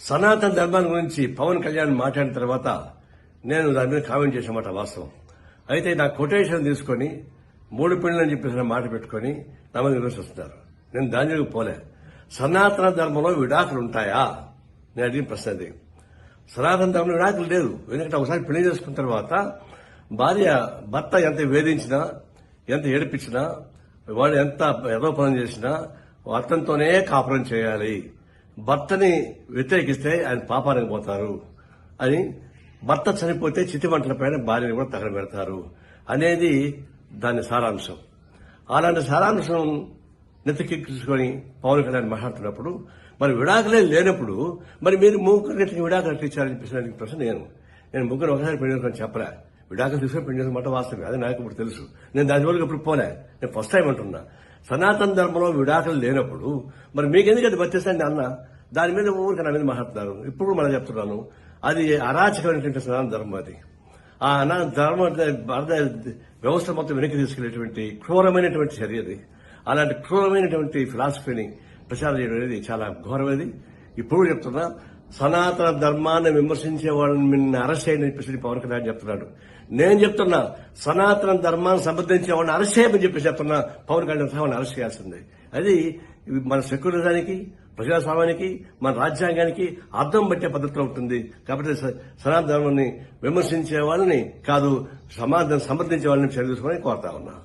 సనాతన ధర్మాన్ని గురించి పవన్ కళ్యాణ్ మాట్లాడిన తర్వాత నేను దాని మీద కామెంట్ చేసామాట వాస్తవం. అయితే నా కొటేషన్ తీసుకుని 3 పెళ్లి అని చెప్పేసి మాట పెట్టుకుని నా మీద విమర్శిస్తున్నారు. నేను దానిలోకి పోలే. సనాతన ధర్మంలో విడాకులు ఉంటాయా? నేను అడిగిన ప్రశ్న అది. సనాతన ధర్మంలో విడాకులు లేదు. ఎందుకంటే ఒకసారి పెళ్లి చేసుకున్న తర్వాత భర్త ఎంత వేధించినా, ఎంత ఏడిపించినా, వాళ్ళు ఎంత యథోపనం చేసినా అతనితోనే కాపురం చేయాలి. భర్తని వ్యతిరేకిస్తే ఆయన పాపానికి పోతారు అని, భర్త చనిపోతే చితిమంటల పైన భార్యని కూడా తగలబెడతారు అనేది దాని సారాంశం. అలాంటి సారాంశం నెత్తికెక్కించుకొని పవన్ కళ్యాణ్ మాట్లాడుతున్నప్పుడు మరి విడాకులే లేనప్పుడు మరి మీరు ముగ్గురికి విడాకులు ఇచ్చారని చెప్పేసి ప్రశ్న నేను ముగ్గురు ఒకసారి పెళ్లి చేసుకొని చెప్పలే. విడాకులు తీసుకొని పెళ్లి చేసుకున్న మాట వాస్తవమే, అది నాకు ఇప్పుడు తెలుసు. నేను దాని వరకు ఇప్పుడు పోలే. నేను ఫస్ట్ టైం అంటున్నా. సనాతన ధర్మంలో విడాకులు లేనప్పుడు మరి మీకెందుకు అది వర్తిస్తాను అన్న దాని మీద ఊరికి నా మీద మాట్లాడుతున్నారు. ఇప్పుడు మనం చెప్తున్నాను, అది అరాచకమైనటువంటి సనాతన ధర్మం. అది ఆ ధర్మ వ్యవస్థ మొత్తం వెనక్కి తీసుకెళ్లేటువంటి క్రూరమైనటువంటి చర్య అది. అలాంటి క్రూరమైనటువంటి ఫిలాసఫీని ప్రచారం చేయడం అనేది చాలా ఘోరమైనది. ఇప్పుడు చెప్తున్నా, సనాతన ధర్మాన్ని విమర్శించే వాళ్ళని నిన్న అరెస్ట్ చేయని చెప్పేసి పవన్ కళ్యాణ్ చెప్తున్నాడు. నేను చెప్తున్నా, సనాతన ధర్మాన్ని సమర్థించే వాళ్ళని అరెస్ట్ చేయమని చెప్పేసి చెప్తున్నా. పవన్ కళ్యాణ్ వాళ్ళని అరెస్ట్ చేయాల్సిందే. అది మన సెక్యులరిజానికి, ప్రజాస్వామ్యానికి, మన రాజ్యాంగానికి అర్థం పట్టే పద్ధతిలో ఉంటుంది. కాబట్టి సనాతన ధర్మాన్ని విమర్శించే వాళ్ళని కాదు, సమాజాన్ని సమర్థించే వాళ్ళని చర్య తీసుకోవాలని కోరుతా ఉన్నా.